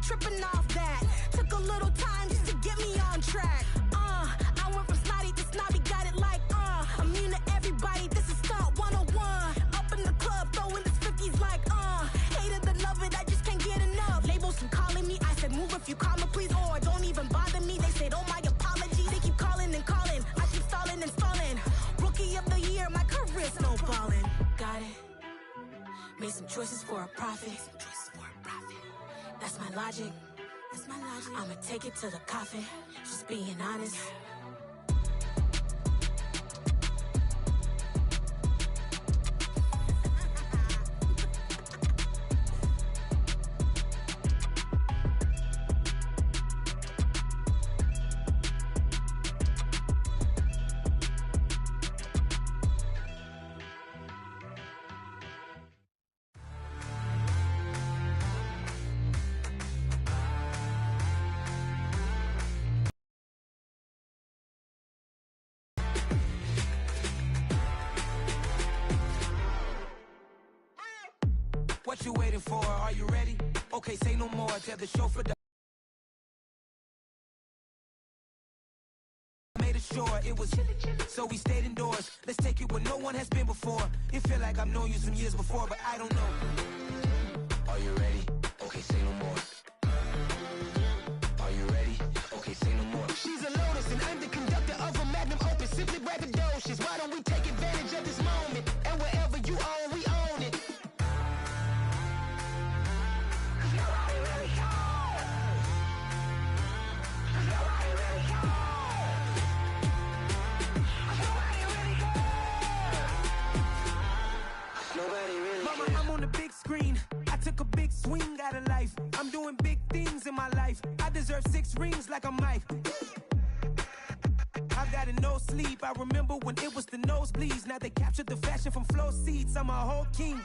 tripping off that. Took a little time just to get me on track. I went from snotty to snobby, got it like, immune to everybody, this is stunt 101. Up in the club, throwing this 50s like, hate it, the love it, I just can't get enough. Labels from calling me, I said move if you call me please, or don't even bother me. They said, oh my apologies, they keep calling and calling. I keep stalling and stalling. Rookie of the year, my career snowballing. Got it. Made some choices for a profit. That's my logic. I'ma take it to the coffin. Just being honest. What you waiting for? Are you ready? Okay, say no more. Tell the chauffeur to made sure it was so we stayed indoors. Let's take it where no one has been before. It feel like I've known you some years before, but I don't know. Are you ready? Okay, say no more. Are you ready? Okay, say no more. She's a lotus and I'm the conductor of a magnum opus. Simply braggadocious. Why don't we take advantage of this moment? And wherever you own, we own it. Mama, I'm on the big screen. I took a big swing out of life. I'm doing big things in my life. I deserve 6 rings like I'm Mike. I've got a no sleep. I remember when it was the nosebleeds. Now they captured the fashion from flow seats. I'm a whole king.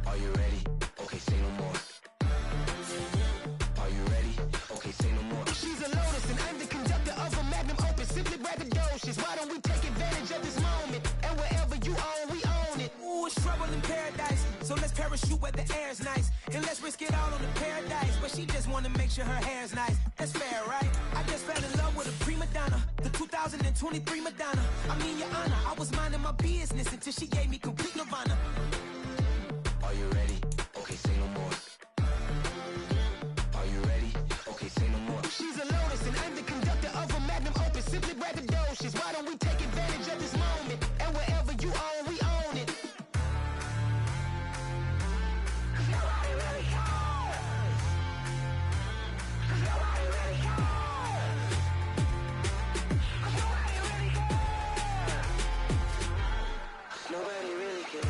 Are you ready? Okay, say no more. Are you ready? Okay, say no more. She's a lotus and I'm the conductor of a magnum opus. Simply braggadocious. Why don't we take advantage of this moment? And wherever you own, we own it. Ooh, it's trouble in paradise. So let's parachute where the air's nice. And let's risk it all on the paradise. But she just wanna make sure her hair's nice. That's fair, right? I just fell in love with a prima donna. The 2023 Madonna. I mean, your honor, I was minding my business until she gave me complete nirvana. Are you ready? Okay, say no more. Are you ready? Okay, say no more. She's a lotus and I'm the conductor of a magnum opus. Simply braggadocious. Why don't we take advantage of this moment? And wherever you own, we own it. Nobody really cares.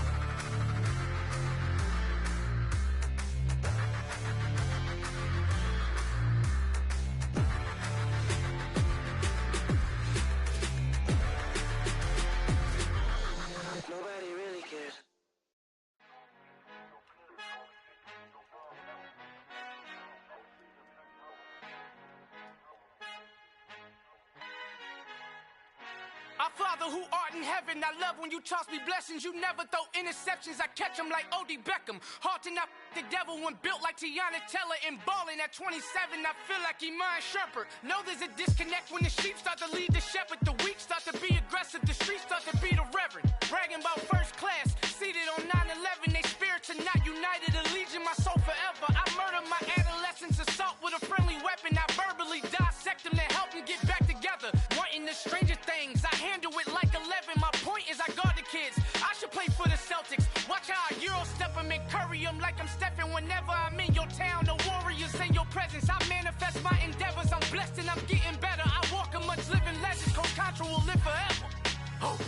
Nobody really cares. Our Father who art in heaven, I love when you toss me blessings. You never throw interceptions, I catch them like O.D. Beckham. Hard to not the devil when built like Tiana Teller and balling at 27. I feel like Iman Shumpert. Know there's a disconnect when the sheep start to lead the shepherd. The weak start to be aggressive, the streets start to be the reverend. Bragging about first class, seated on 9/11. They spirits are not united, a legion, my soul forever. I murdered my adolescence, assault with a friendly weapon. I verbally dissect them to help them get back together. Wanting the stranger things, I handle it like 11. My point is I guard the kids. I should play for the Celtics. Watch how I Euro step them and curry them like I'm stepping. Whenever I'm in your town, the Warriors in your presence. I manifest my endeavors. I'm blessed and I'm getting better. I walk a much living legend. Coach Contra will live forever. Oh.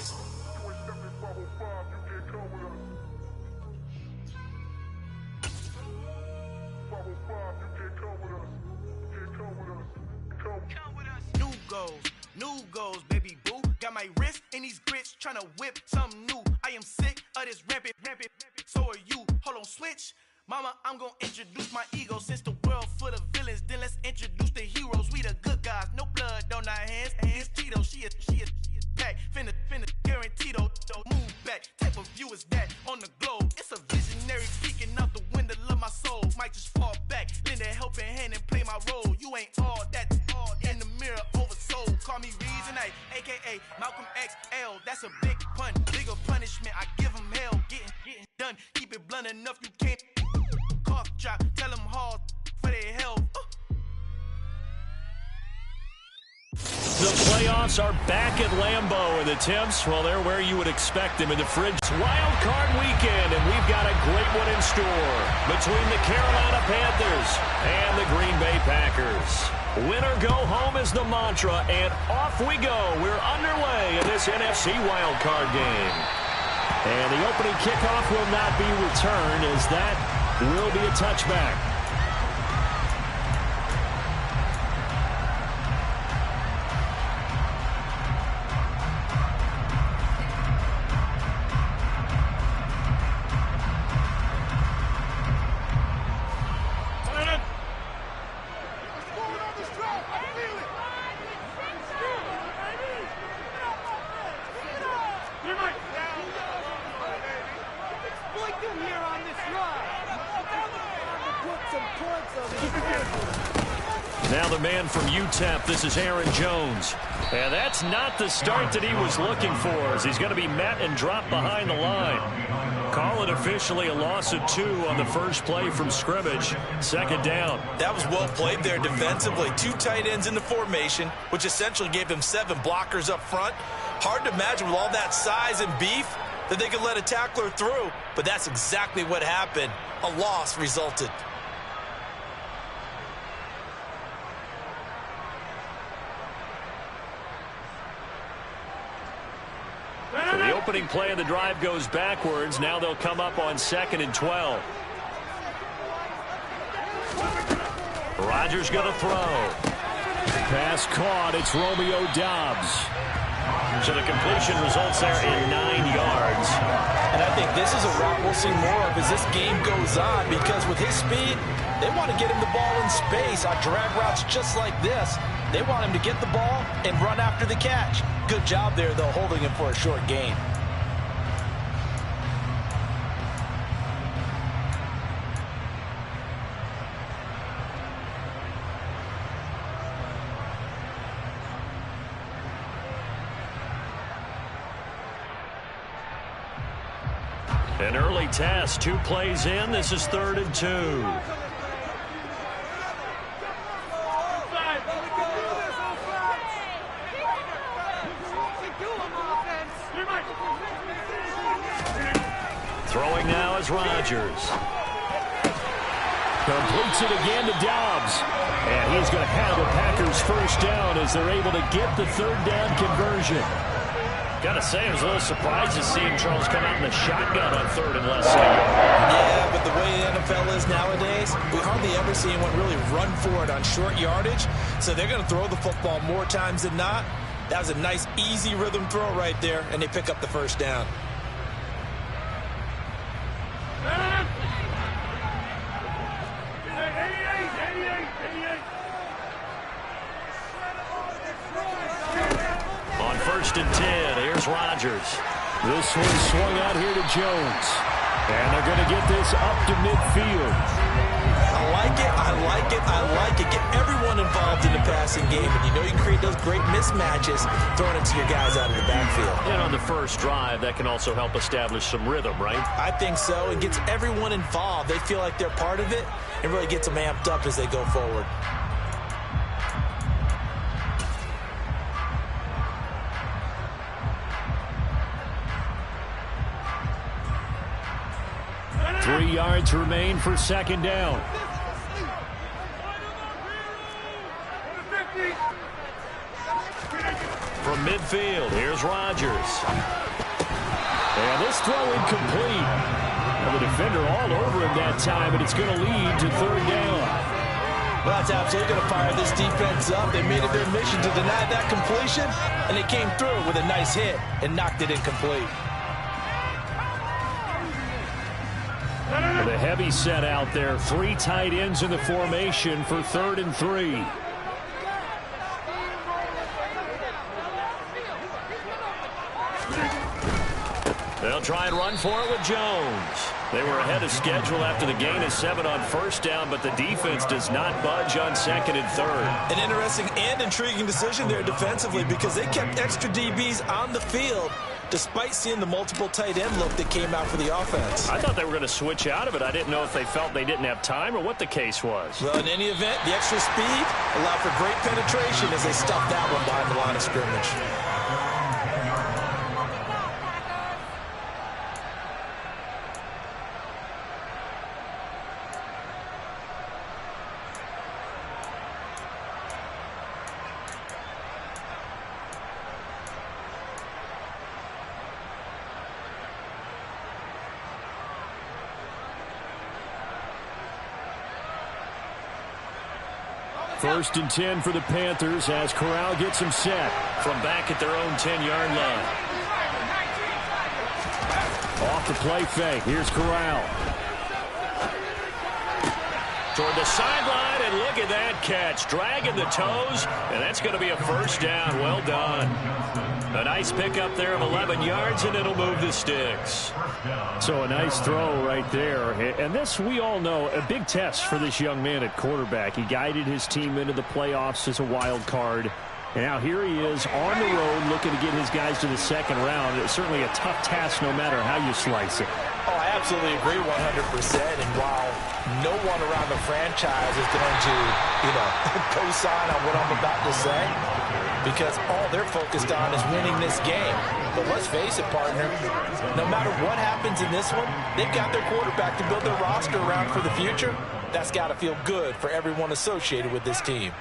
New goals, baby boo. Got my wrist in these grits, tryna whip something new. I am sick of this rampant. So are you. Hold on, switch. Mama, I'm gonna introduce my ego. Since the world full of villains, then let's introduce the heroes. We the good guys, no blood on our hands. Hands Tito, she is back. Finna guarantee though. Move back. Type of view is that on the globe. It's a visionary peeking out the window of my soul. Might just fall back I roll. You ain't all that in the mirror oversold. Call me Reason, a.k.a. Malcolm XL. That's a big pun, bigger punishment. I give him hell, getting done. Keep it blunt enough, you can't cough drop. Tell them hard for their health. The playoffs are back at Lambeau, and the Temps, well, they're where you would expect them in the fridge. Wild card weekend, and we've got a great one in store between the Carolina Panthers and the Green Bay Packers. Win or go home is the mantra, and off we go. We're underway in this NFC wild card game. And the opening kickoff will not be returned, as that will be a touchback. Now the man from UTEP, this is Aaron Jones. And that's not the start that he was looking for, as he's going to be met and dropped behind the line. Call it officially a loss of 2 on the first play from scrimmage. Second down. That was well played there defensively. 2 tight ends in the formation, which essentially gave them 7 blockers up front. Hard to imagine with all that size and beef that they could let a tackler through, but that's exactly what happened. A loss resulted. So the opening play of the drive goes backwards. Now they'll come up on 2nd and 12. Rodgers going to throw. Pass caught. It's Romeo Doubs. So the completion results there in 9 yards. And I think this is a route we'll see more of as this game goes on, because with his speed, they want to get him the ball in space on drag routes just like this. They want him to get the ball and run after the catch. Good job there, though, holding him for a short gain. An early test, 2 plays in. This is 3rd and 2. Throwing now is Rodgers. Completes it again to Doubs. And he's going to have the Packers first down as they're able to get the 3rd down conversion. Got to say, I was a little surprised to see Charles come out in the shotgun on 3rd and less than a yard. Yeah, but the way the NFL is nowadays, we hardly ever see anyone really run for it on short yardage. So they're going to throw the football more times than not. That was a nice, easy rhythm throw right there, and they pick up the first down. On 1st and 10, here's Rodgers. This one swung out here to Jones. And they're going to get this up to midfield. I like it, I like it, I like it. Get everyone involved in the passing game, and you know you can create those great mismatches throwing it to your guys out of the backfield. And on the first drive, that can also help establish some rhythm, right? I think so. It gets everyone involved. They feel like they're part of it, and really gets them amped up as they go forward. Three yards remain for second down. From midfield, here's Rodgers. And this throw incomplete. Well, the defender all over him that time, but it's going to lead to 3rd down. Well, that's absolutely going to fire this defense up. They made it their mission to deny that completion, and they came through with a nice hit and knocked it incomplete. The heavy set out there. 3 tight ends in the formation for 3rd and 3. They'll try and run for it with Jones. They were ahead of schedule after the gain of 7 on first down, but the defense does not budge on second and third. An interesting and intriguing decision there defensively because they kept extra DBs on the field despite seeing the multiple tight end look that came out for the offense. I thought they were going to switch out of it. I didn't know if they felt they didn't have time or what the case was. Well, in any event, the extra speed allowed for great penetration as they stuffed that one behind the line of scrimmage. First and 10 for the Panthers as Corral gets them set from back at their own 10-yard line. Off the play fake. Here's Corral. Toward the sideline, and look at that catch. Dragging the toes, and that's going to be a first down. Well done. A nice pickup there of 11 yards, and it'll move the sticks. So a nice throw right there. And this, we all know, a big test for this young man at quarterback. He guided his team into the playoffs as a wild card. And now here he is on the road looking to get his guys to the second round. It's certainly a tough task no matter how you slice it. Oh, I absolutely agree 100%. And while no one around the franchise is going to, co-sign on what I'm about to say, because all they're focused on is winning this game. But let's face it, partner, no matter what happens in this one, they've got their quarterback to build their roster around for the future. That's got to feel good for everyone associated with this team.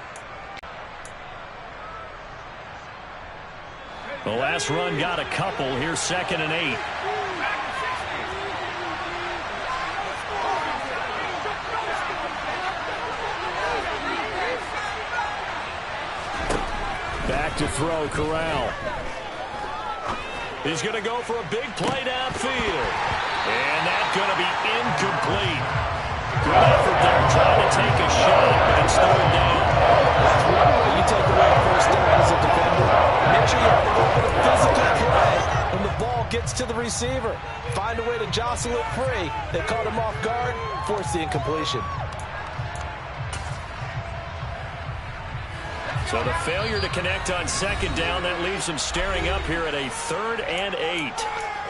The last run got a couple. Here's 2nd and 8. Back to throw, Corral. He's going to go for a big play downfield. And that's going to be incomplete. Good effort there, trying to take a shot, but it's 3rd down. That's one way you take away a first down as a defender. Make sure you have a little bit of physical play when the ball gets to the receiver. Find a way to jostle it free. They caught him off guard, forced the incompletion. So the failure to connect on 2nd down, that leaves them staring up here at a 3rd and 8.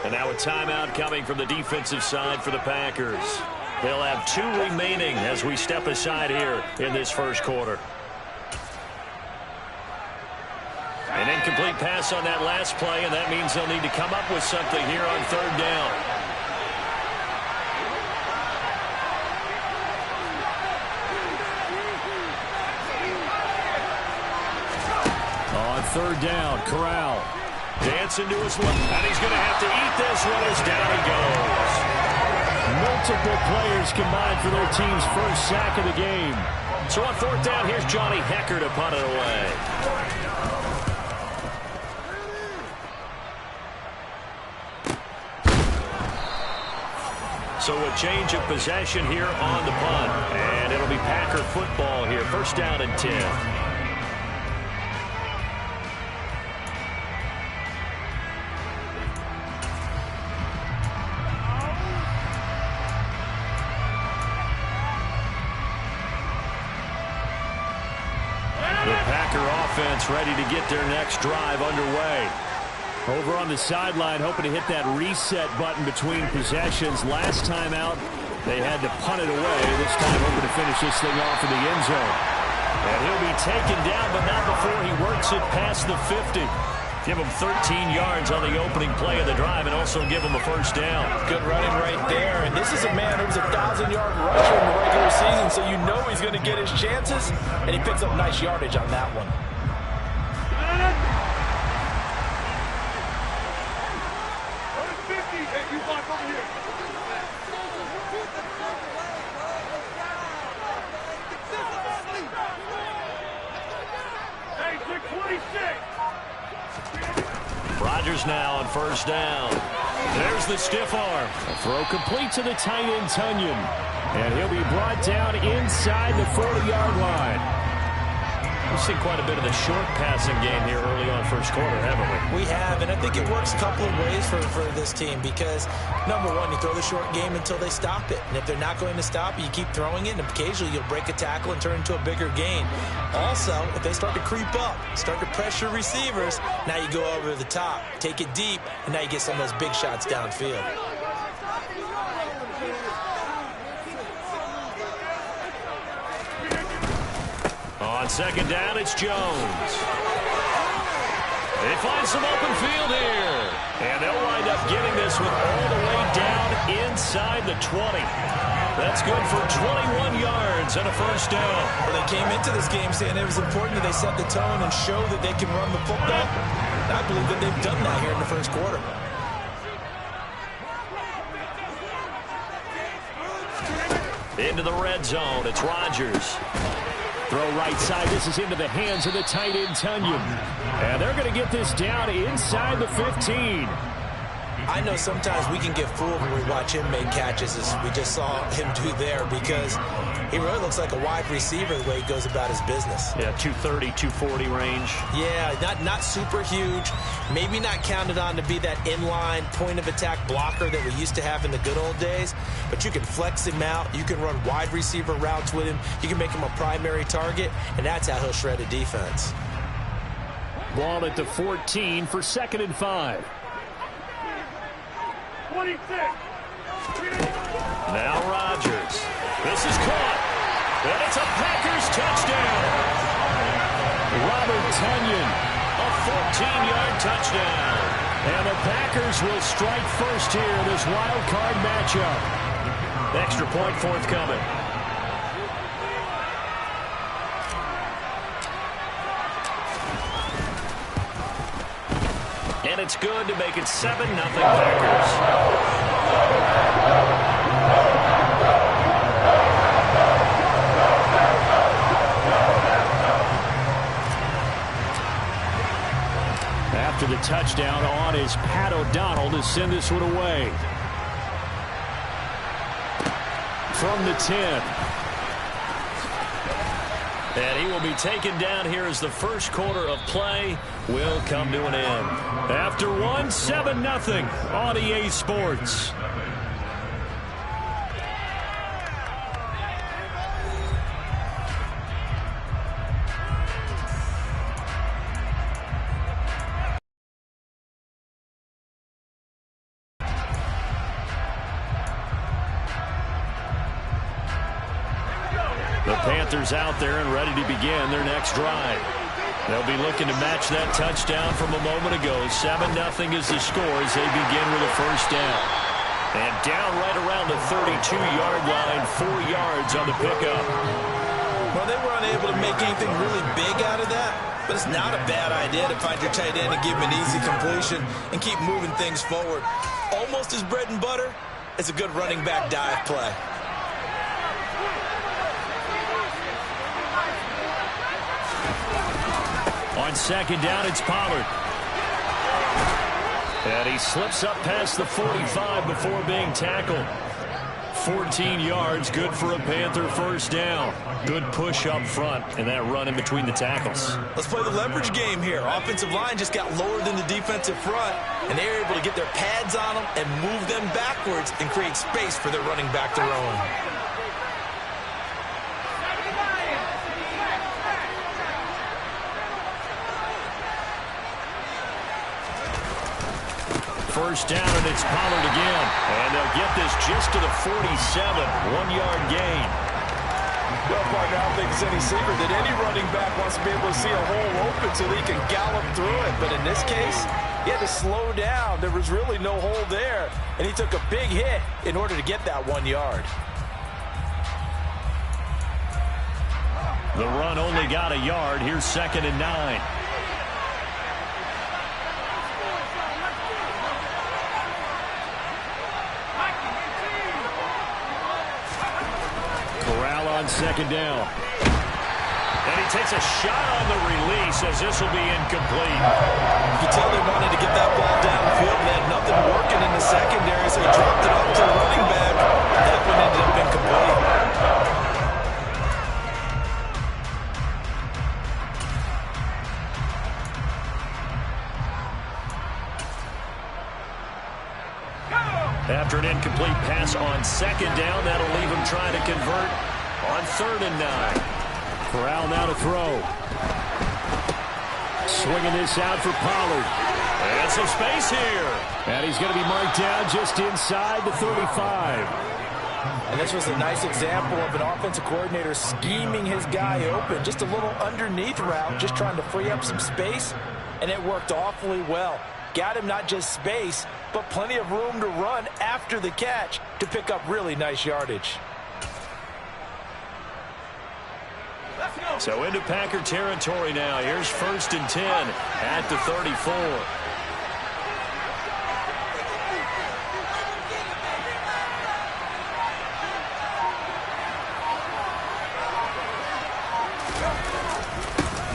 And now a timeout coming from the defensive side for the Packers. They'll have 2 remaining as we step aside here in this first quarter. An incomplete pass on that last play, and that means they'll need to come up with something here on 3rd down. On 3rd down, Corral dancing to his left, and he's going to have to eat this one as down he goes. Multiple players combined for their team's first sack of the game. So on 4th down, here's Johnny Hecker to punt it away. So a change of possession here on the punt. And it'll be Packer football here. 1st down and 10. Ready to get their next drive underway. Over on the sideline, hoping to hit that reset button between possessions. Last time out, they had to punt it away. This time, hoping to finish this thing off in the end zone. And he'll be taken down, but not before he works it past the 50. Give him 13 yards on the opening play of the drive and also give him a 1st down. Good running right there. And this is a man who was a 1,000-yard rusher in the regular season, so you know he's going to get his chances. And he picks up nice yardage on that one. Rodgers now on 1st down. There's the stiff arm. A throw complete to the tight end, Tunyon. And he'll be brought down inside the 40-yard line. We've seen quite a bit of the short passing game here early on first quarter, haven't we? We have, and I think it works a couple of ways for this team because, number one, you throw the short game until they stop it. And if they're not going to stop it, you keep throwing it, and occasionally you'll break a tackle and turn into a bigger gain. Also, if they start to creep up, start to pressure receivers, now you go over the top, take it deep, and now you get some of those big shots downfield. On second down, it's Jones. They find some open field here. And they'll wind up getting this one all the way down inside the 20. That's good for 21 yards and a first down. Well, they came into this game saying it was important that they set the tone and show that they can run the football. And I believe that they've done that here in the first quarter. Into the red zone, it's Rodgers. Throw right side. This is into the hands of the tight end, Tunyon. And they're going to get this down inside the 15. I know sometimes we can get fooled when we watch him make catches, as we just saw him do there, because he really looks like a wide receiver the way he goes about his business. Yeah, 230, 240 range. Yeah, not super huge. Maybe not counted on to be that inline point-of-attack blocker that we used to have in the good old days, but you can flex him out. You can run wide receiver routes with him. You can make him a primary target, and that's how he'll shred a defense. Ball at the 14 for 2nd and 5. 26. Now Rodgers. This is caught. And it's a Packers touchdown. Robert Tunyon, a 14-yard touchdown. And the Packers will strike first here in this wild card matchup. Extra point forthcoming. And it's good to make it 7-0 Packers. After the touchdown, on is Pat O'Donnell to send this one away. From the 10. And he will be taken down here as the first quarter of play will come to an end. After one, 7-0 on EA Sports. The Panthers out there and ready to begin their next drive. They'll be looking to match that touchdown from a moment ago. 7-0 is the score as they begin with a first down. And down right around the 32-yard line, 4 yards on the pickup. Well, they were unable to make anything really big out of that, but it's not a bad idea to find your tight end and give him an easy completion and keep moving things forward. Almost as bread and butter as a good running back dive play. On second down, it's Pollard. And he slips up past the 45 before being tackled. 14 yards, good for a Panther first down. Good push up front and that run in between the tackles. Let's play the leverage game here. Offensive line just got lower than the defensive front, and they were able to get their pads on them and move them backwards and create space for their running back to roam. First down, and it's Pollard again. And they'll get this just to the 47, 1-yard gain. Well, partner, I don't think it's any secret that any running back wants to be able to see a hole open so that he can gallop through it. But in this case, he had to slow down. There was really no hole there, and he took a big hit in order to get that 1 yard. The run only got a yard. Here's 2nd and 9. On second down. And he takes a shot on the release as this will be incomplete. You can tell they wanted to get that ball downfield. They had nothing working in the secondary, so he dropped it off to the running back. That one ended up incomplete. After an incomplete pass on second down, that'll leave him trying to convert on 3rd and 9. Corral now to throw. Swinging this out for Pollard. And some space here. And he's going to be marked down just inside the 35. And this was a nice example of an offensive coordinator scheming his guy open. Just a little underneath route, just trying to free up some space. And it worked awfully well. Got him not just space, but plenty of room to run after the catch to pick up really nice yardage. So into Packer territory now. Here's 1st and 10 at the 34.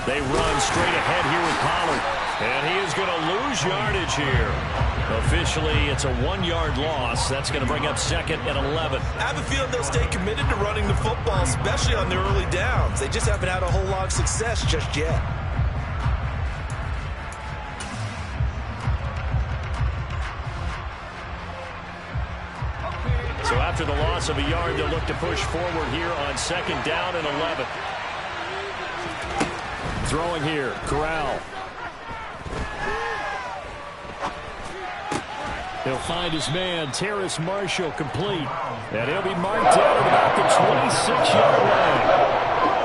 They run straight ahead here with Pollard. And he is going to lose yardage here. Officially, it's a 1-yard loss. That's going to bring up 2nd and 11. I have a feeling they'll stay committed to running the football, especially on their early downs. They just haven't had a whole lot of success just yet. So after the loss of a yard, they'll look to push forward here on 2nd down and 11. Throwing here, Corral. He'll find his man, Terrace Marshall, complete. And he'll be marked down at about the 26-yard line.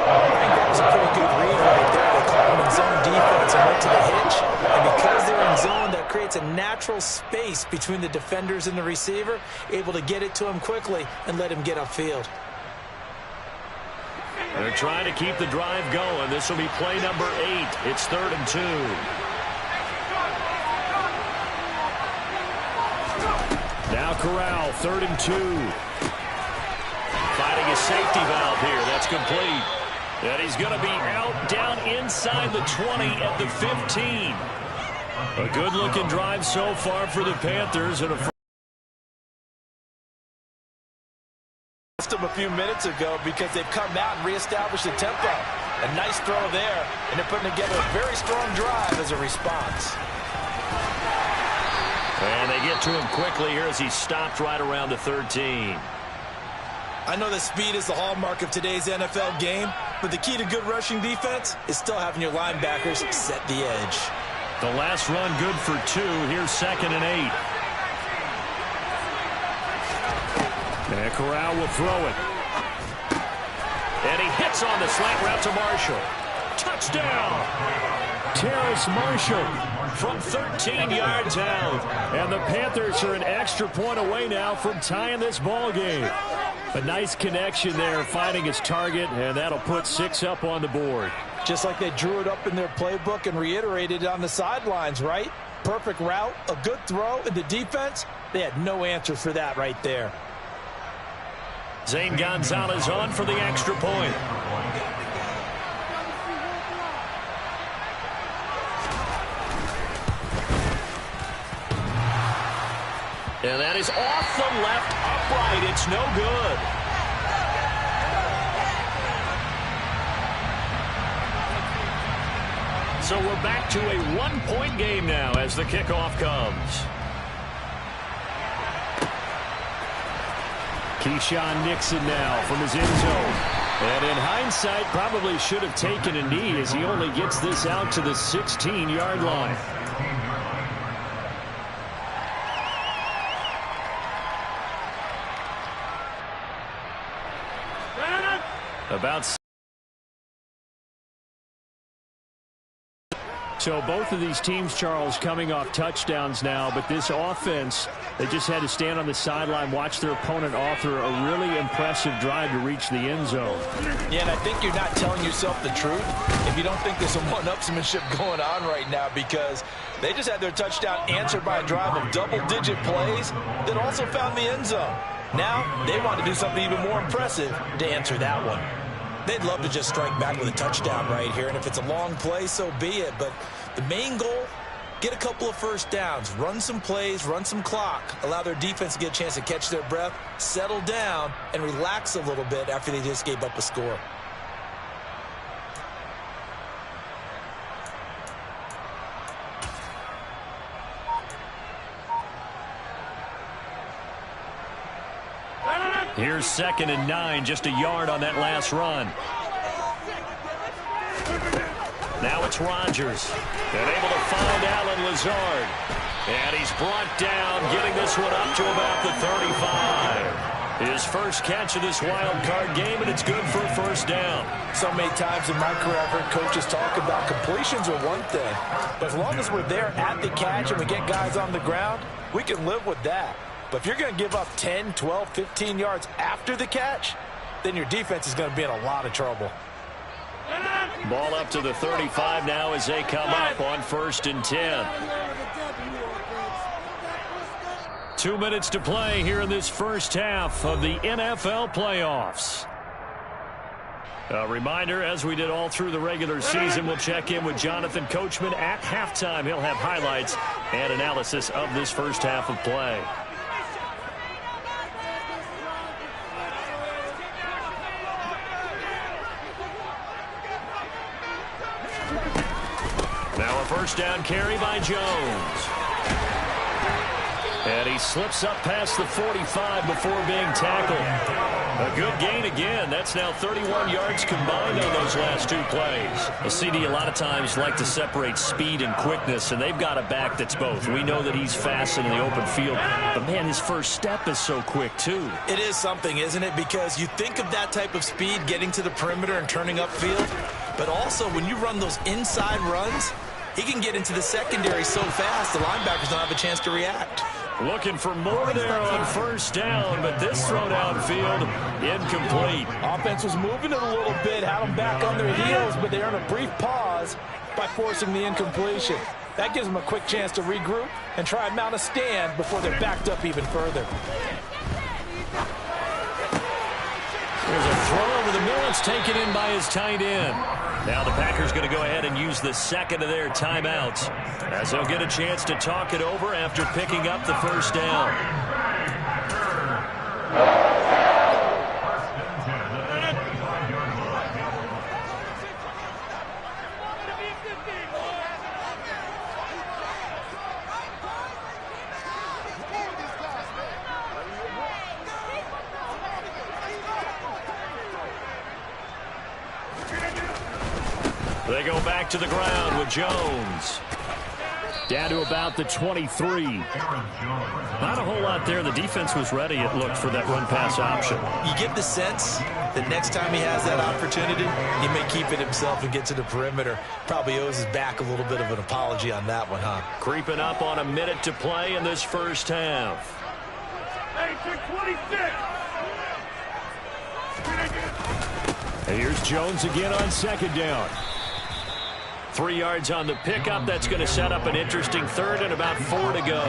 I think that was a pretty good read right there. They caught him in zone defense and went to the hitch. And because they're in zone, that creates a natural space between the defenders and the receiver, able to get it to him quickly and let him get upfield. They're trying to keep the drive going. This will be play number 8. It's 3rd and 2. Now Corral, 3rd and 2. Finding a safety valve here. That's complete. And he's going to be out down inside the 20 at the 15. A good-looking drive so far for the Panthers. And A few minutes ago because they've come out and reestablished the tempo. A nice throw there, and they're putting together a very strong drive as a response. And they get to him quickly here as he stopped right around the 13. I know that speed is the hallmark of today's NFL game, but the key to good rushing defense is still having your linebackers set the edge. The last run good for 2. Here's 2nd and 8. And Corral will throw it. And he hits on the slant route to Marshall. Touchdown! Terrace Marshall from 13 yards out. And the Panthers are an extra point away now from tying this ball game. A nice connection there, finding his target, and that'll put 6 up on the board. Just like they drew it up in their playbook and reiterated it on the sidelines, right? Perfect route, a good throw, and the defense, they had no answer for that right there. Zane Gonzalez on for the extra point. And that is off the left upright. It's no good. So we're back to a 1-point game now as the kickoff comes. Keyshawn Nixon now from his end zone. And in hindsight, probably should have taken a knee as he only gets this out to the 16-yard line. So both of these teams, Charles, coming off touchdowns now, but this offense, they just had to stand on the sideline, watch their opponent author a really impressive drive to reach the end zone. Yeah, and I think you're not telling yourself the truth if you don't think there's some one-upsmanship going on right now, because they just had their touchdown answered by a drive of double-digit plays that also found the end zone. Now they want to do something even more impressive to answer that one. They'd love to just strike back with a touchdown right here, and if it's a long play, so be it. But the main goal, get a couple of first downs, run some plays, run some clock, allow their defense to get a chance to catch their breath, settle down, and relax a little bit after they just gave up a score. Here's 2nd and 9, just a yard on that last run. Now it's Rodgers. And able to find Allen Lazard. And he's brought down, getting this one up to about the 35. His first catch of this wild card game, and it's good for a first down. So many times in my career, I've heard coaches talk about completions are one thing. But as long as we're there at the catch and we get guys on the ground, we can live with that. But if you're going to give up 10, 12, 15 yards after the catch, then your defense is going to be in a lot of trouble. Ball up to the 35 now as they come up on 1st and 10. 2 minutes to play here in this first half of the NFL playoffs. A reminder, as we did all through the regular season, we'll check in with Jonathan Coachman at halftime. He'll have highlights and analysis of this first half of play. Now a first down carry by Jones. And he slips up past the 45 before being tackled. A good gain again. That's now 31 yards combined on those last 2 plays. A CD a lot of times like to separate speed and quickness, and they've got a back that's both. We know that he's fast in the open field, but man, his first step is so quick too. It is something, isn't it? Because you think of that type of speed getting to the perimeter and turning upfield, but also when you run those inside runs, he can get into the secondary so fast the linebackers don't have a chance to react. Looking for more there on first down, but this throw downfield incomplete. Offense was moving it a little bit, had them back on their heels, but they earned a brief pause by forcing the incompletion. That gives them a quick chance to regroup and try and mount a stand before they're backed up even further. There's a throw over the middle. It's taken in by his tight end. Now the Packers going to go ahead and use the second of their timeouts as they'll get a chance to talk it over after picking up the first down. They go back to the ground with Jones. Down to about the 23. Not a whole lot there. The defense was ready, it looked, for that run-pass option. You get the sense that next time he has that opportunity, he may keep it himself and get to the perimeter. Probably owes his back a little bit of an apology on that one, huh? Creeping up on a minute to play in this first half. 26. Here's Jones again on second down. 3 yards on the pickup. That's going to set up an interesting third and about 4 to go.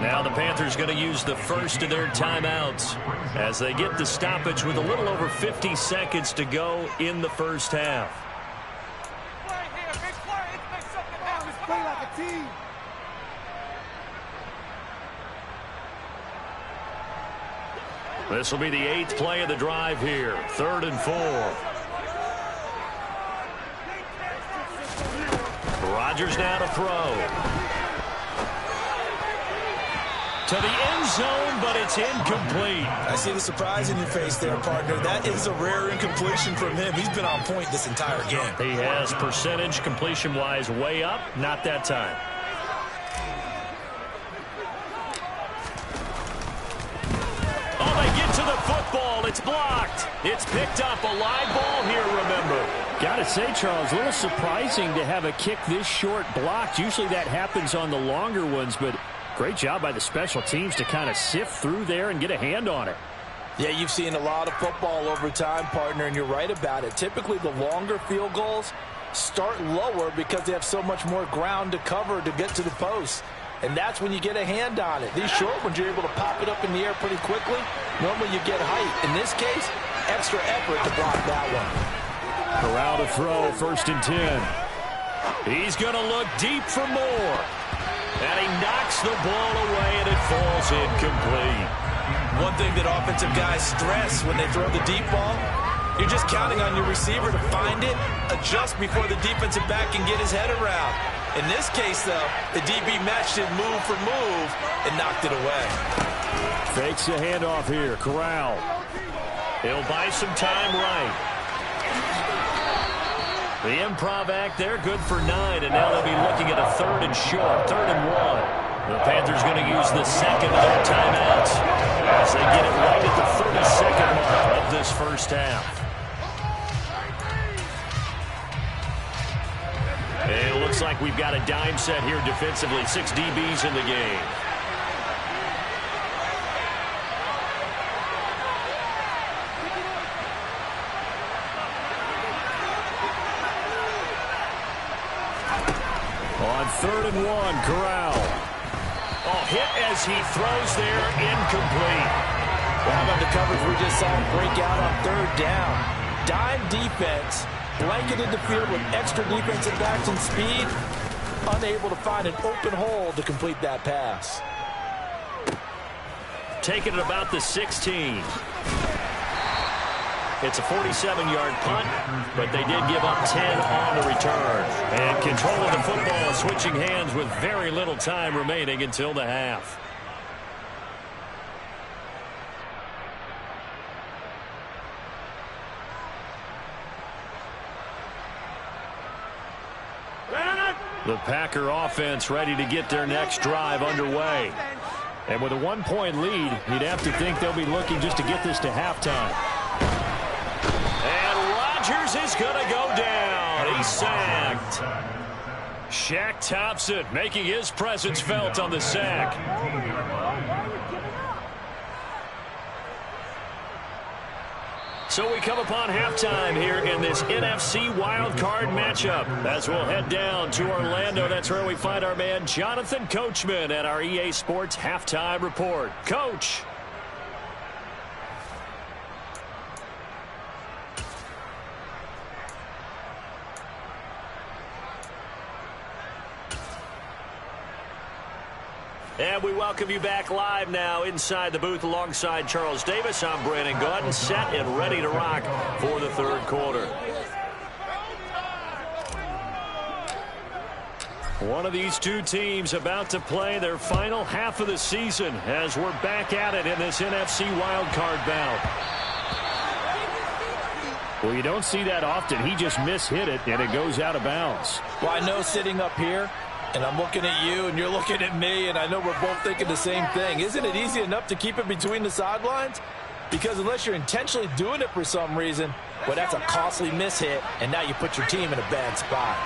Now the Panthers going to use the first of their timeouts as they get the stoppage with a little over 50 seconds to go in the first half. This will be the 8th play of the drive here. 3rd and 4. Rodgers now to throw. To the end zone, but it's incomplete. I see the surprise in your face there, partner. That is a rare incompletion from him. He's been on point this entire game. He has percentage completion-wise way up. Not that time. Oh, they get to the football. It's blocked. It's picked up. A live ball here, remember. Got to say, Charles, a little surprising to have a kick this short blocked. Usually that happens on the longer ones, but great job by the special teams to kind of sift through there and get a hand on it. Yeah, you've seen a lot of football over time, partner, and you're right about it. Typically, the longer field goals start lower because they have so much more ground to cover to get to the post. And that's when you get a hand on it. These short ones, you're able to pop it up in the air pretty quickly. Normally, you get height. In this case, extra effort to block that one. Corral to throw, 1st and 10. He's going to look deep for more. And he knocks the ball away, and it falls incomplete. One thing that offensive guys stress when they throw the deep ball, you're just counting on your receiver to find it, adjust before the defensive back can get his head around. In this case, though, the DB matched it move for move and knocked it away. Fakes the handoff here. Corral He'll buy some time right. The improv act there, good for 9, and now they'll be looking at a 3rd and short, 3rd and 1. The Panthers going to use the second of their timeouts as they get it right at the 32nd mark of this first half. And it looks like we've got a dime set here defensively, 6 DBs in the game. On 3rd and 1, Corral. Oh, hit as he throws there, incomplete. Well, how about the coverage we just saw him break out on 3rd down? Dime defense, blanketed the field with extra defensive backs and speed, unable to find an open hole to complete that pass. Taking it about the 16. It's a 47-yard punt, but they did give up 10 on the return. And control of the football, switching hands with very little time remaining until the half. The Packer offense ready to get their next drive underway. And with a 1-point lead, you'd have to think they'll be looking just to get this to halftime. And Rodgers is going to go down. He's sacked. Shaq Thompson making his presence felt on the sack. So we come upon halftime here in this NFC Wildcard matchup. As we'll head down to Orlando, that's where we find our man Jonathan Coachman at our EA Sports Halftime Report. Coach. And we welcome you back live now inside the booth alongside Charles Davis. I'm Brandon Gaudin, set and ready to rock for the 3rd quarter. One of these two teams about to play their final half of the season as we're back at it in this NFC wildcard bout. Well, you don't see that often. He just mishit it, and it goes out of bounds. Well, I know sitting up here, and I'm looking at you, and you're looking at me, and I know we're both thinking the same thing. Isn't it easy enough to keep it between the sidelines? Because unless you're intentionally doing it for some reason, well, that's a costly mishit, and now you put your team in a bad spot.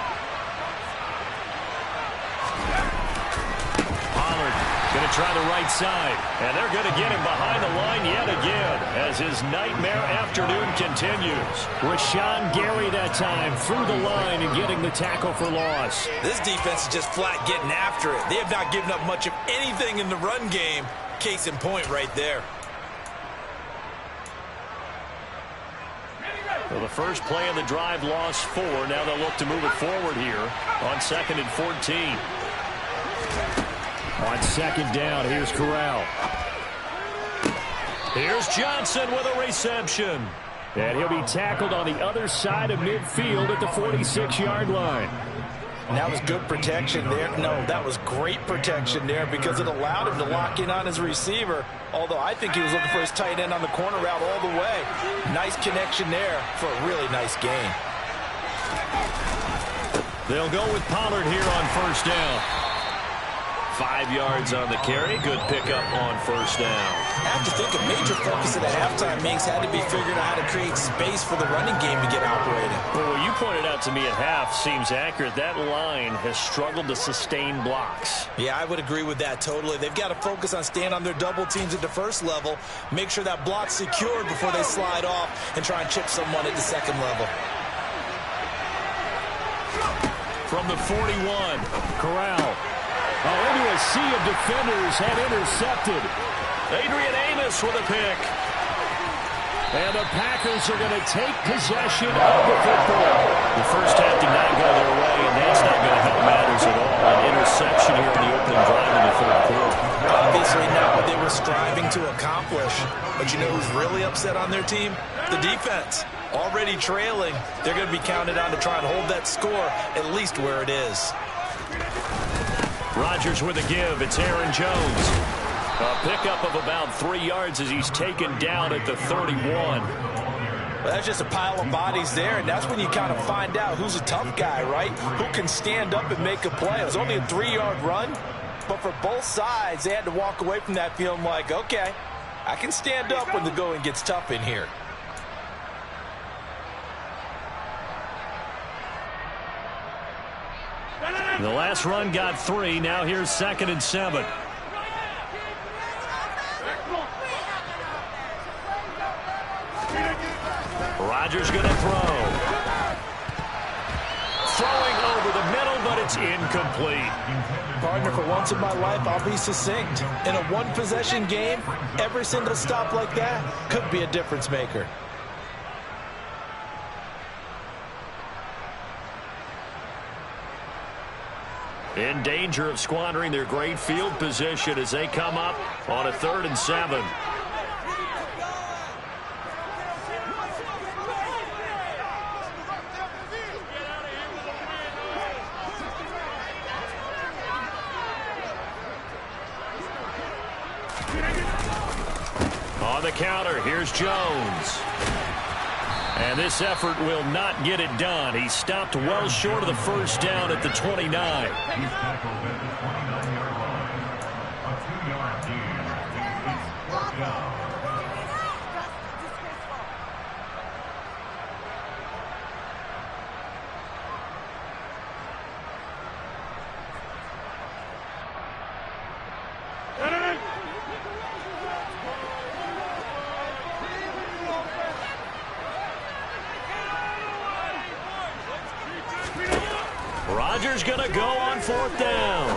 Pollard going to try the right side, and they're going to get him behind the line yet again as his nightmare afternoon continues. Rashawn Gary that time through the line and getting the tackle for loss. This defense is just flat getting after it. They have not given up much of anything in the run game. Case in point right there. Well, the first play of the drive lost 4. Now they'll look to move it forward here on 2nd and 14. On 2nd down, here's Corral. Here's Johnson with a reception. And he'll be tackled on the other side of midfield at the 46-yard line. And that was good protection there. No, that was great protection there because it allowed him to lock in on his receiver. Although I think he was looking for his tight end on the corner route all the way. Nice connection there for a really nice gain. They'll go with Pollard here on 1st down. 5 yards on the carry. Good pickup on 1st down. I have to think a major focus at the halftime means had to be figuring out how to create space for the running game to get operating. Well, what you pointed out to me at half seems accurate. That line has struggled to sustain blocks. Yeah, I would agree with that totally. They've got to focus on staying on their double teams at the first level, make sure that block's secured before they slide off and try and chip someone at the 2nd level. From the 41, Corral. Into a sea of defenders and intercepted. Adrian Amos with a pick. And the Packers are going to take possession of the football. The first half did not go their way, and that's not going to help matters at all. An interception here in the opening drive in the 3rd quarter. Obviously not what they were striving to accomplish. But you know who's really upset on their team? The defense. Already trailing. They're going to be counted on to try and hold that score at least where it is. Rodgers with a give. It's Aaron Jones. A pickup of about 3 yards as he's taken down at the 31. Well, that's just a pile of bodies there, and that's when you kind of find out who's a tough guy, right? Who can stand up and make a play. It was only a 3-yard run, but for both sides, they had to walk away from that feeling like, okay, I can stand up when the going gets tough in here. The last run got 3. Now here's 2nd and 7. Rodgers going to throw. Throwing over the middle, but it's incomplete. Partner, for once in my life, I'll be succinct. In a one-possession game, every single stop like that could be a difference maker. In danger of squandering their great field position as they come up on a 3rd and 7. On the counter, here's Jones. And this effort will not get it done. He stopped well short of the first down at the 29. Rodgers going to go on 4th down.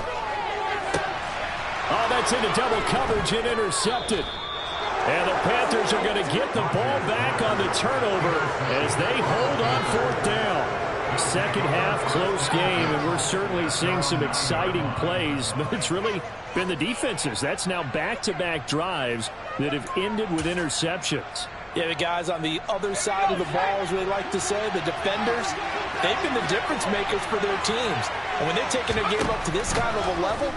Oh, that's into double coverage and intercepted. And the Panthers are going to get the ball back on the turnover as they hold on 4th down. Second half, close game, and we're certainly seeing some exciting plays, but it's really been the defenses. That's now back-to-back drives that have ended with interceptions. Yeah, the guys on the other side of the ball, as we like to say, the defenders, they've been the difference makers for their teams. And when they're taking their game up to this kind of a level,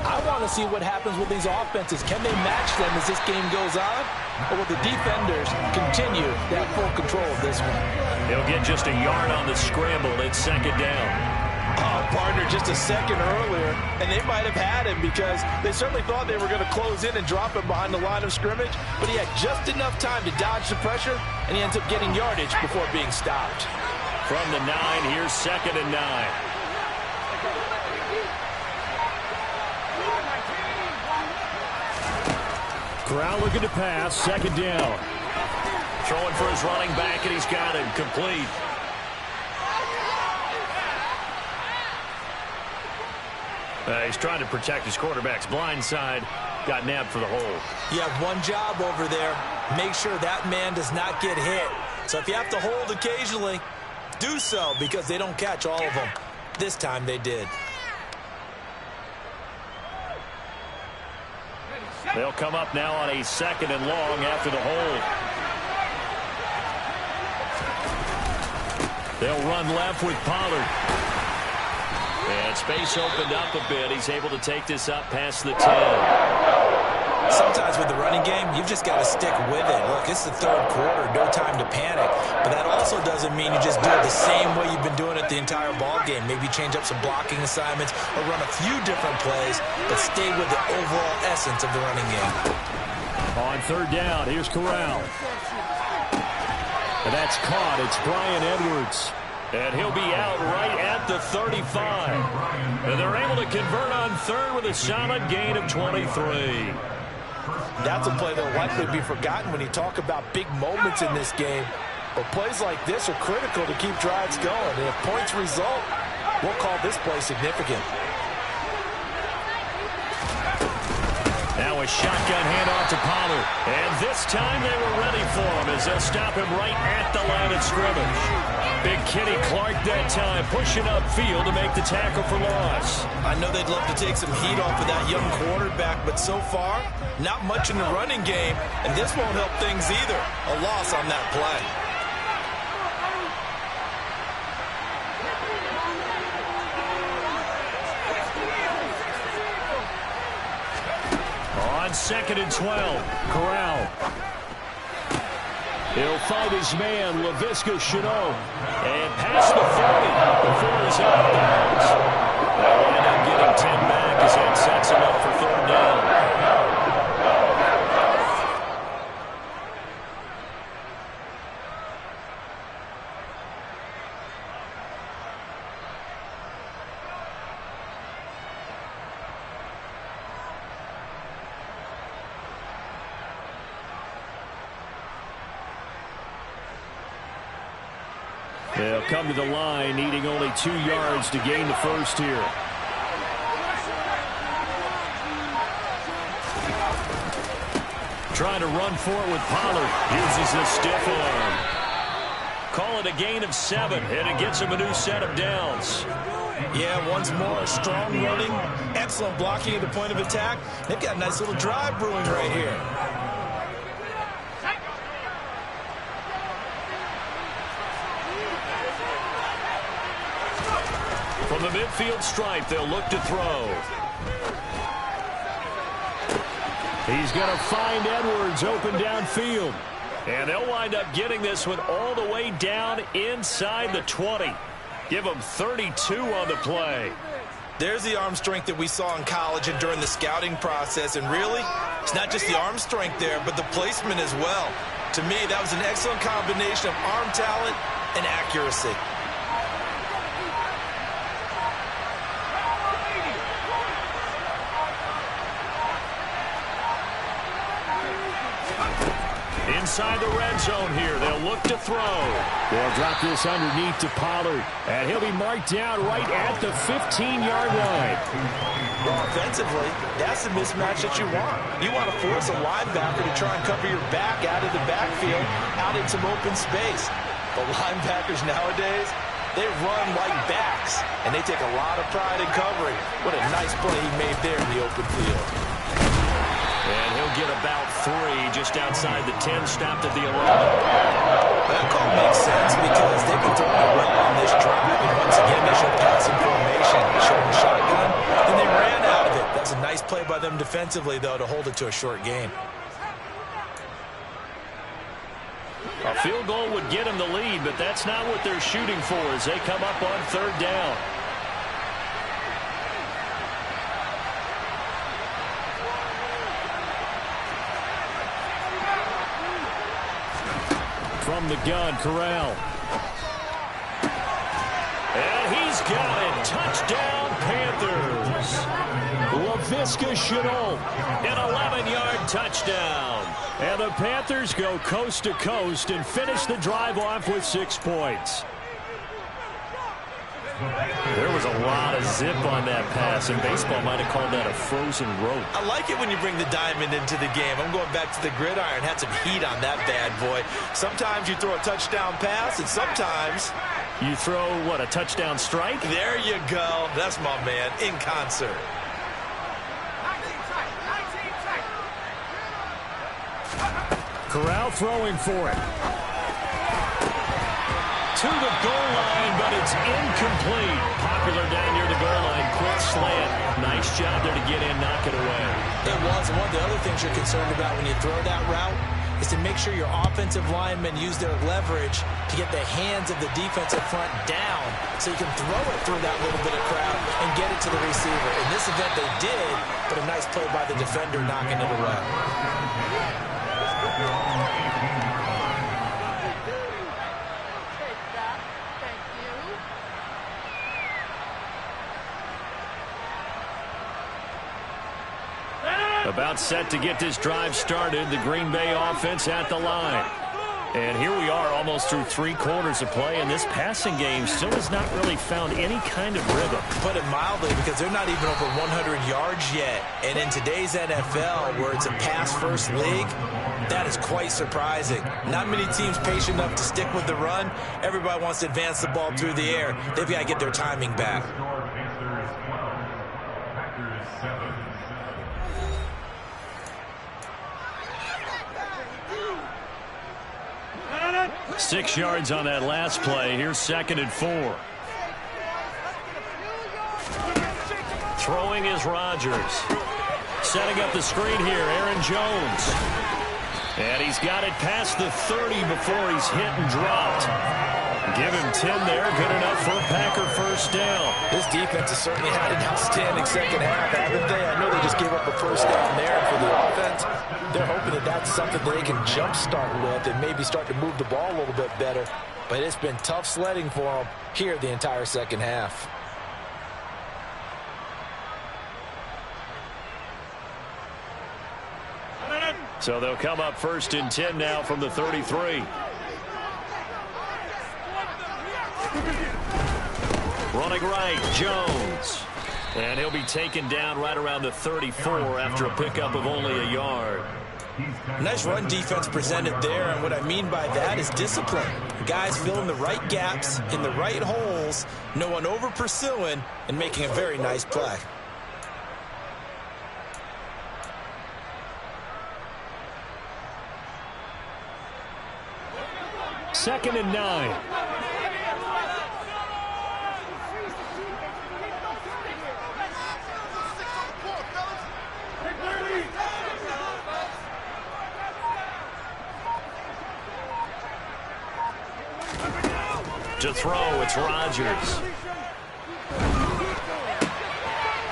I want to see what happens with these offenses. Can they match them as this game goes on? Or will the defenders continue to have full control of this one? He'll get just a yard on the scramble. It's 2nd down. Partner, just a second earlier, and they might have had him because they certainly thought they were going to close in and drop him behind the line of scrimmage, but he had just enough time to dodge the pressure, and he ends up getting yardage before being stopped. From the 9, here's 2nd and 9. Corral looking to pass, 2nd down. Throwing for his running back, and he's got him complete. He's trying to protect his quarterback's blind side. Got nabbed for the hole. You have one job over there. Make sure that man does not get hit. So if you have to hold occasionally, do so because they don't catch all of them. This time they did. They'll come up now on a 2nd and long after the hold. They'll run left with Pollard. And space opened up a bit. He's able to take this up past the 10. Sometimes with the running game, you've just got to stick with it. Look, it's the 3rd quarter, no time to panic. But that also doesn't mean you just do it the same way you've been doing it the entire ball game. Maybe change up some blocking assignments or run a few different plays, but stay with the overall essence of the running game. On 3rd down, here's Corral. And that's caught. It's Bryan Edwards. And he'll be out right at the 35. And they're able to convert on 3rd with a solid gain of 23. That's a play that will likely be forgotten when you talk about big moments in this game. But plays like this are critical to keep drives going. And if points result, we'll call this play significant. Now a shotgun handoff to Pollard. And this time they were ready for him as they'll stop him right at the line of scrimmage. Big Kenny Clark that time pushing upfield to make the tackle for loss. I know they'd love to take some heat off of that young quarterback, but so far, not much in the running game, and this won't help things either. A loss on that play. On 2nd and 12. Corral. He'll find his man, Laviska Shenault. And past the 40 before he's out of bounds. They'll wind up getting 10 back as that sets him up for 3rd down. They'll come to the line, needing only 2 yards to gain the first here. Trying to run for it with Pollard. Uses the stiff arm. Call it a gain of 7, and it gets him a new set of downs. Yeah, once more, strong running, excellent blocking at the point of attack. They've got a nice little drive brewing right here. From the midfield stripe, they'll look to throw. He's going to find Edwards open downfield. And they'll wind up getting this one all the way down inside the 20. Give them 32 on the play. There's the arm strength that we saw in college and during the scouting process. And really, it's not just the arm strength there, but the placement as well. To me, that was an excellent combination of arm talent and accuracy. Inside the red zone here, they'll look to throw. They'll drop this underneath to Pollard, and he'll be marked down right at the 15-yard line. Well, offensively, that's the mismatch that you want. You want to force a linebacker to try and cover your back out of the backfield, out in some open space. But linebackers nowadays, they run like backs, and they take a lot of pride in covering. What a nice play he made there in the open field. And he'll get about 3 just outside the 10, stopped at the 11. That call makes sense because they've been throwing it well on this drive. And once again, they showed passing formation, showing a shotgun, and they ran out of it. That's a nice play by them defensively, though, to hold it to a short gain. A field goal would get them the lead, but that's not what they're shooting for as they come up on 3rd down. From the gun, Corral. And he's got it. Touchdown, Panthers. Laviska Shenault, an 11-yard touchdown. And the Panthers go coast to coast and finish the drive off with 6 points. There was a lot of zip on that pass, and baseball might have called that a frozen rope. I like it when you bring the diamond into the game. I'm going back to the gridiron. Had some heat on that bad boy. Sometimes you throw a touchdown pass, and sometimes you throw, what, a touchdown strike? There you go. That's my man, in concert. Corral throwing for it. To the goal line, but it's incomplete. Popular down near the goal line. Quick slant. Nice job there to get in, knock it away. It was. And one of the other things you're concerned about when you throw that route is to make sure your offensive linemen use their leverage to get the hands of the defensive front down so you can throw it through that little bit of crowd and get it to the receiver. In this event, they did, but a nice play by the defender knocking it away. About set to get this drive started, the Green Bay offense at the line. And here we are almost through 3 quarters of play, and this passing game still has not really found any kind of rhythm. Put it mildly, because they're not even over 100 yards yet. And in today's NFL, where it's a pass-first league, that is quite surprising. Not many teams patient enough to stick with the run. Everybody wants to advance the ball through the air. They've got to get their timing back. 6 yards on that last play. Here's 2nd and 4. Throwing is Rodgers. Setting up the screen here, Aaron Jones. And he's got it past the 30 before he's hit and dropped. Give him 10 there. Good enough for a Packer first down. This defense has certainly had an outstanding second half, haven't they? I know they just gave up a first down there for the offense. They're hoping that that's something they can jumpstart with and maybe start to move the ball a little bit better. But it's been tough sledding for them here the entire second half. So they'll come up first and 10 now from the 33. Running right, Jones. And he'll be taken down right around the 34 after a pickup of only a yard. Nice run defense presented there, and what I mean by that is discipline. Guys filling the right gaps in the right holes, no one over pursuing, and making a very nice play. Second and 9. To throw, it's Rodgers.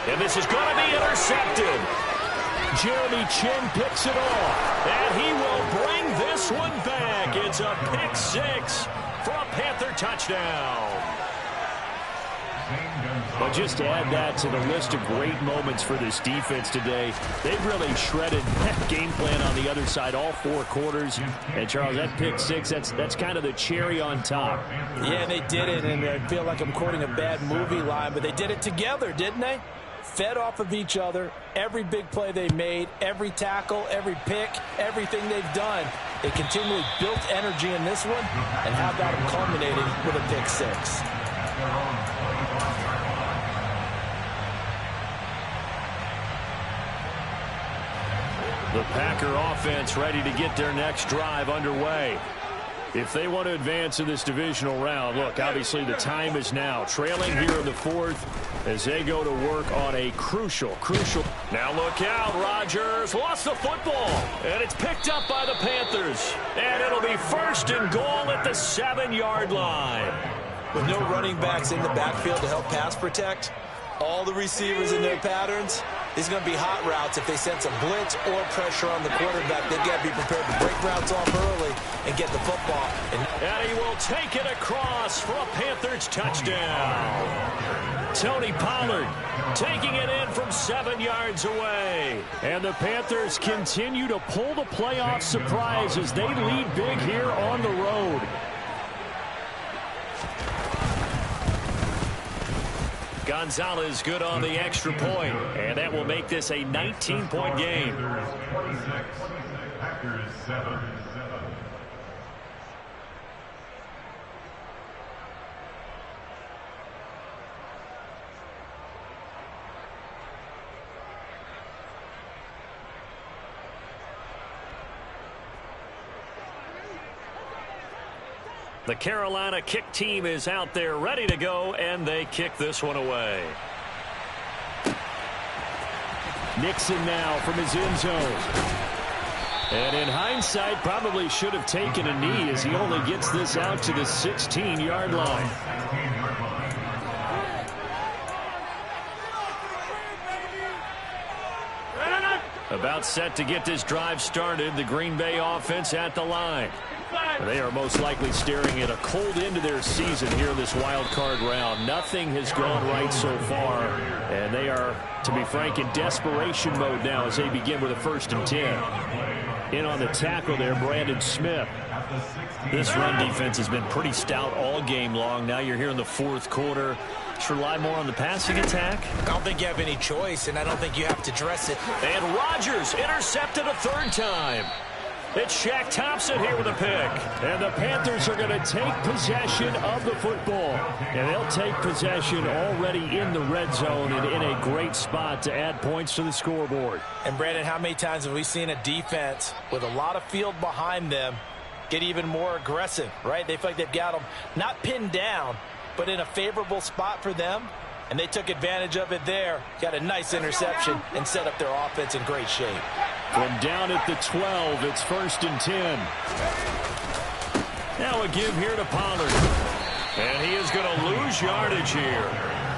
And this is going to be intercepted. Jeremy Chin picks it off, and he will bring this one back. It's a pick six for a Panther touchdown. But just to add that to the list of great moments for this defense today, they've really shredded that game plan on the other side all 4 quarters. And, Charles, that pick six, that's kind of the cherry on top. Yeah, they did it, and I feel like I'm quoting a bad movie line, but they did it together, didn't they? Fed off of each other, every big play they made, every tackle, every pick, everything they've done. They continually built energy in this one, and how about them culminating with a pick six? The Packer offense ready to get their next drive underway. If they want to advance in this divisional round, look, obviously the time is now. Trailing here in the 4th as they go to work on a crucial. Now look out, Rodgers lost the football, and it's picked up by the Panthers. And it'll be first and goal at the 7-yard line. With no running backs in the backfield to help pass protect, all the receivers in their patterns, these are going to be hot routes. If they sense a blitz or pressure on the quarterback, they've got to be prepared to break routes off early and get the football. And he will take it across for a Panthers touchdown. Tony Pollard taking it in from 7 yards away. And the Panthers continue to pull the playoff surprise as they lead big here on the road. Gonzalez good on the extra point, and that will make this a 19-point game. 46, Packers 7. The Carolina kick team is out there ready to go, and they kick this one away. Nixon now from his end zone. And in hindsight, probably should have taken a knee as he only gets this out to the 16-yard line. About set to get this drive started, the Green Bay offense at the line. They are most likely staring at a cold end of their season here in this wild card round. Nothing has gone right so far, and they are, to be frank, in desperation mode now as they begin with a 1st and 10. In on the tackle there, Brandon Smith. This run defense has been pretty stout all game long. Now you're here in the 4th quarter. Just rely more on the passing attack. I don't think you have any choice, and I don't think you have to dress it. And Rodgers intercepted a 3rd time. It's Shaq Thompson here with a pick. And the Panthers are going to take possession of the football. And they'll take possession already in the red zone and in a great spot to add points to the scoreboard. And, Brandon, how many times have we seen a defense with a lot of field behind them get even more aggressive, right? They feel like they've got them not pinned down, but in a favorable spot for them. And they took advantage of it there. Got a nice interception and set up their offense in great shape. From down at the 12, it's 1st and 10. Now a give here to Pollard. And he is going to lose yardage here.